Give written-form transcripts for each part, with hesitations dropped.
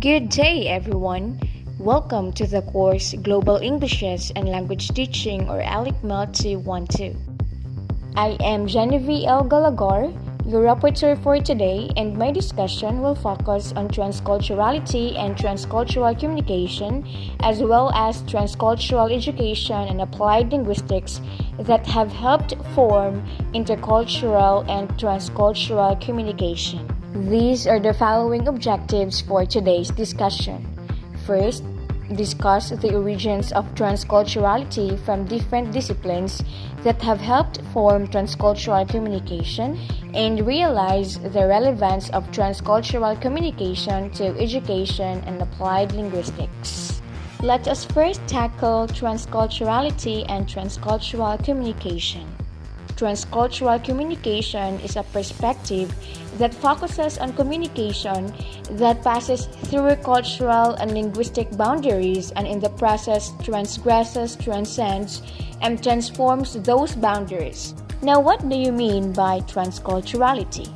Good day, everyone. Welcome to the course Global Englishes and Language Teaching or ALICML 212. I am Genevieve L. Galagar, your rapporteur for today, and my discussion will focus on transculturality and transcultural communication, as well as transcultural education and applied linguistics that have helped form intercultural and transcultural communication. These are the following objectives for today's discussion. First, discuss the origins of transculturality from different disciplines that have helped form transcultural communication and realize the relevance of transcultural communication to education and applied linguistics. Let us first tackle transculturality and transcultural communication. Transcultural communication is a perspective that focuses on communication that passes through cultural and linguistic boundaries and in the process transgresses, transcends, and transforms those boundaries. Now, what do you mean by transculturality?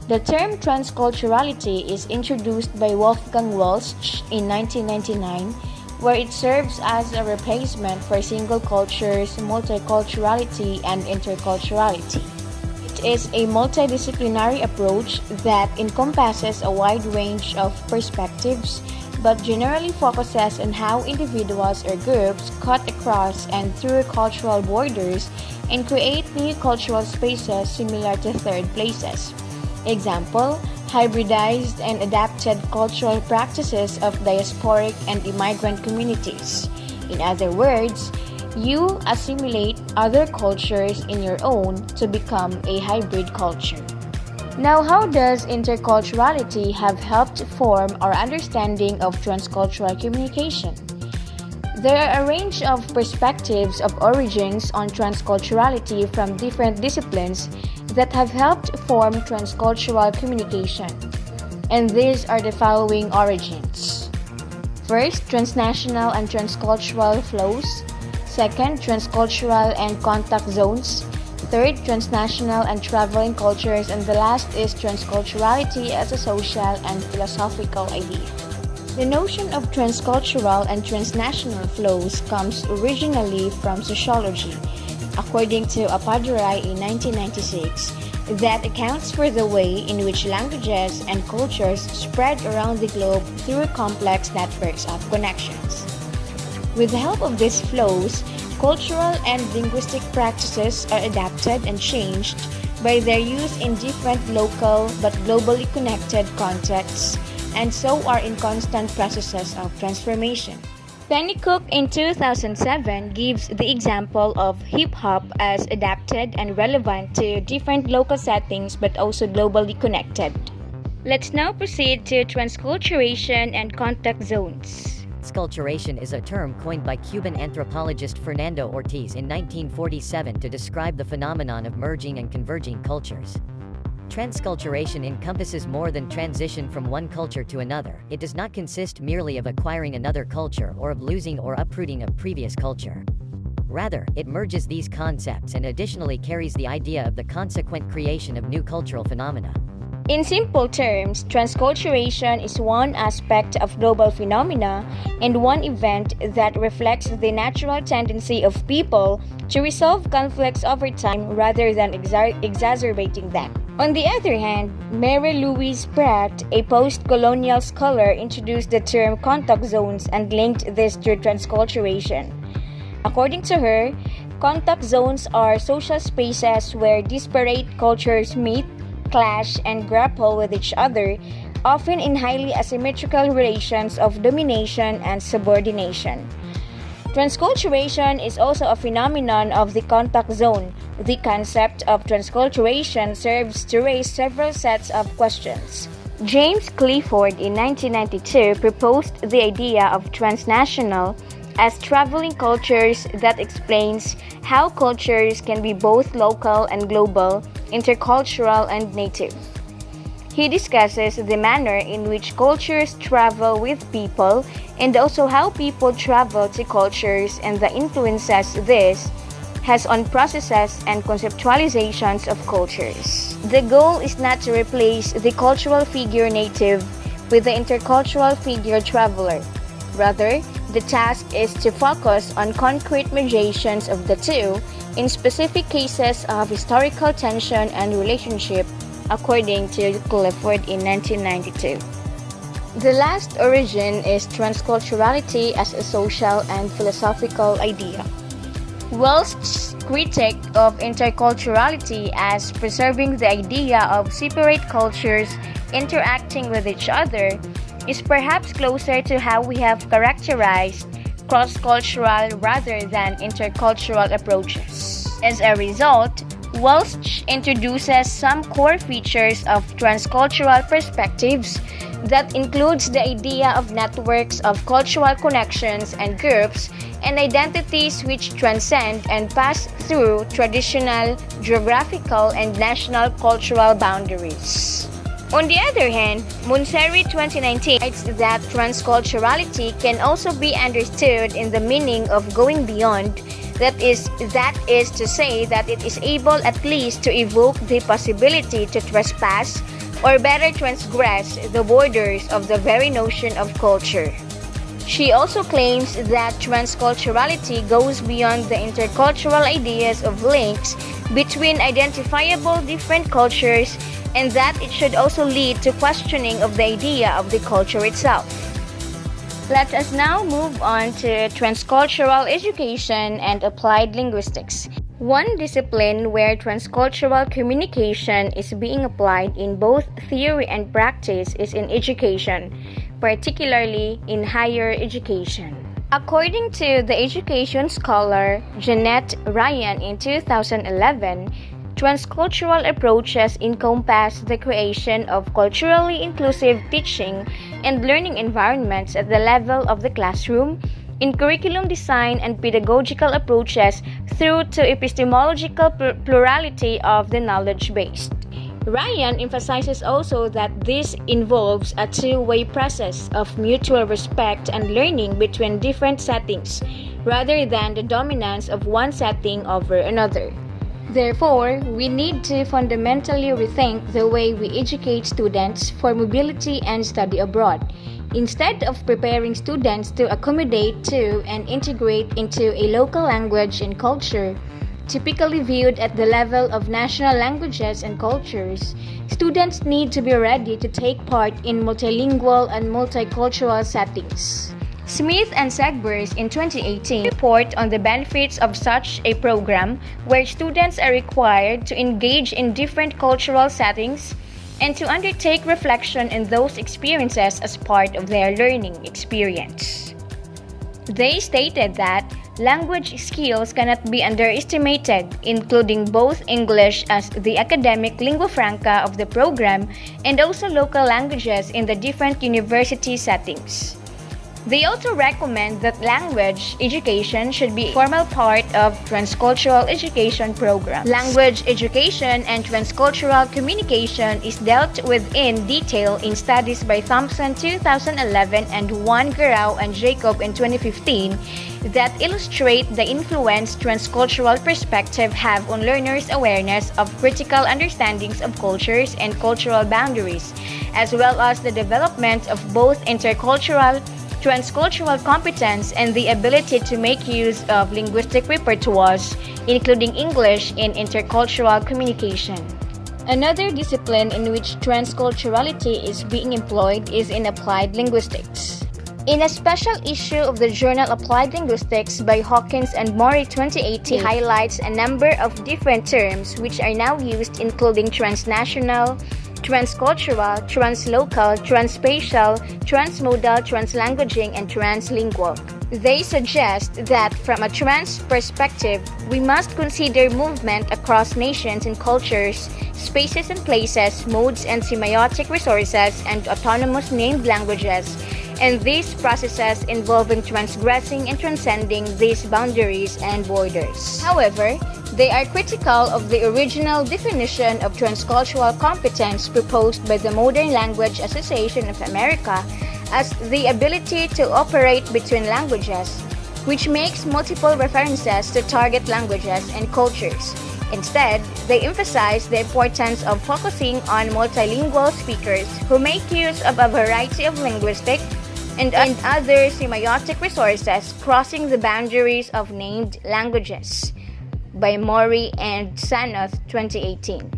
The term transculturality is introduced by Wolfgang Welsch in 1999, where it serves as a replacement for single cultures, multiculturality, and interculturality. It is a multidisciplinary approach that encompasses a wide range of perspectives, but generally focuses on how individuals or groups cut across and through cultural borders and create new cultural spaces similar to third places. Example, hybridized and adapted cultural practices of diasporic and immigrant communities. In other words, you assimilate other cultures in your own to become a hybrid culture. Now, how does interculturality have helped form our understanding of transcultural communication? There are a range of perspectives of origins on transculturality from different disciplines that have helped form transcultural communication. And these are the following origins. First, transnational and transcultural flows. Second, transcultural and contact zones. Third, transnational and traveling cultures. And the last is transculturality as a social and philosophical idea. The notion of transcultural and transnational flows comes originally from sociology, according to Apadurai in 1996, that accounts for the way in which languages and cultures spread around the globe through complex networks of connections. With the help of these flows, cultural and linguistic practices are adapted and changed by their use in different local but globally connected contexts, and so are in constant processes of transformation. Pennycook in 2007 gives the example of hip-hop as adapted and relevant to different local settings but also globally connected. Let's now proceed to transculturation and contact zones. Transculturation is a term coined by Cuban anthropologist Fernando Ortiz in 1947 to describe the phenomenon of merging and converging cultures. Transculturation encompasses more than transition from one culture to another. It does not consist merely of acquiring another culture or of losing or uprooting a previous culture. Rather, it merges these concepts and additionally carries the idea of the consequent creation of new cultural phenomena. In simple terms, transculturation is one aspect of global phenomena and one event that reflects the natural tendency of people to resolve conflicts over time rather than exacerbating them. On the other hand, Mary Louise Pratt, a post-colonial scholar, introduced the term contact zones and linked this to transculturation. According to her, contact zones are social spaces where disparate cultures meet, clash, and grapple with each other, often in highly asymmetrical relations of domination and subordination. Transculturation is also a phenomenon of the contact zone. The concept of transculturation serves to raise several sets of questions. James Clifford in 1992 proposed the idea of transnational as traveling cultures that explains how cultures can be both local and global, intercultural and native. He discusses the manner in which cultures travel with people and also how people travel to cultures and the influences this has on processes and conceptualizations of cultures. The goal is not to replace the cultural figure native, with the intercultural figure traveler. Rather, the task is to focus on concrete mediations of the two in specific cases of historical tension and relationship, according to Clifford in 1992. The last origin is transculturality as a social and philosophical idea. Welsh's critique of interculturality as preserving the idea of separate cultures interacting with each other is perhaps closer to how we have characterized cross-cultural rather than intercultural approaches. As a result, Welsh introduces some core features of transcultural perspectives that includes the idea of networks of cultural connections and groups and identities which transcend and pass through traditional, geographical, and national cultural boundaries. On the other hand, Munseri 2019 writes that transculturality can also be understood in the meaning of going beyond. That is to say that it is able at least to evoke the possibility to trespass or better transgress the borders of the very notion of culture. She also claims that transculturality goes beyond the intercultural ideas of links between identifiable different cultures and that it should also lead to questioning of the idea of the culture itself. Let us now move on to transcultural education and applied linguistics. One discipline where transcultural communication is being applied in both theory and practice is in education, particularly in higher education. According to the education scholar Jeanette Ryan in 2011, transcultural approaches encompass the creation of culturally inclusive teaching and learning environments at the level of the classroom, in curriculum design and pedagogical approaches through to epistemological plurality of the knowledge base. Ryan emphasizes also that this involves a two-way process of mutual respect and learning between different settings, rather than the dominance of one setting over another. Therefore, we need to fundamentally rethink the way we educate students for mobility and study abroad. Instead of preparing students to accommodate to and integrate into a local language and culture, typically viewed at the level of national languages and cultures, students need to be ready to take part in multilingual and multicultural settings. Smith and Segbers in 2018 report on the benefits of such a program where students are required to engage in different cultural settings and to undertake reflection in those experiences as part of their learning experience. They stated that language skills cannot be underestimated, including both English as the academic lingua franca of the program and also local languages in the different university settings. They also recommend that language education should be a formal part of transcultural education programs. Language education and transcultural communication is dealt with in detail in studies by Thompson 2011 and Juan Guerrao and Jacob in 2015 that illustrate the influence transcultural perspectives have on learners' awareness of critical understandings of cultures and cultural boundaries, as well as the development of both intercultural transcultural competence and the ability to make use of linguistic repertoires, including English, in intercultural communication. Another discipline in which transculturality is being employed is in applied linguistics. In a special issue of the journal Applied Linguistics by Hawkins and Mori 2018, highlights a number of different terms which are now used, including transnational, transcultural, translocal, transspatial, transmodal, translanguaging, and translingual. They suggest that from a trans perspective, we must consider movement across nations and cultures, spaces and places, modes and semiotic resources, and autonomous named languages, and these processes involving transgressing and transcending these boundaries and borders. However, they are critical of the original definition of transcultural competence proposed by the Modern Language Association of America as the ability to operate between languages, which makes multiple references to target languages and cultures, Instead, they emphasize the importance of focusing on multilingual speakers who make use of a variety of linguistic and other semiotic resources crossing the boundaries of named languages, by Mori and Sanoth 2018.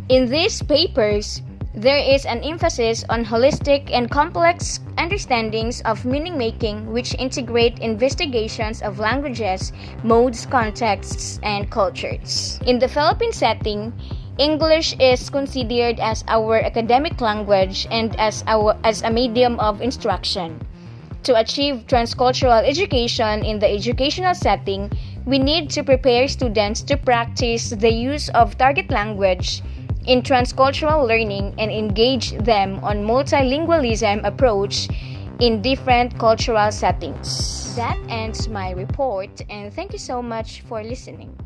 In these papers, there is an emphasis on holistic and complex understandings of meaning-making which integrate investigations of languages, modes, contexts, and cultures. In the Philippine setting, English is considered as our academic language and as a medium of instruction. To achieve transcultural education in the educational setting, we need to prepare students to practice the use of target language in transcultural learning and engage them on multilingualism approach in different cultural settings. That ends my report, and thank you so much for listening.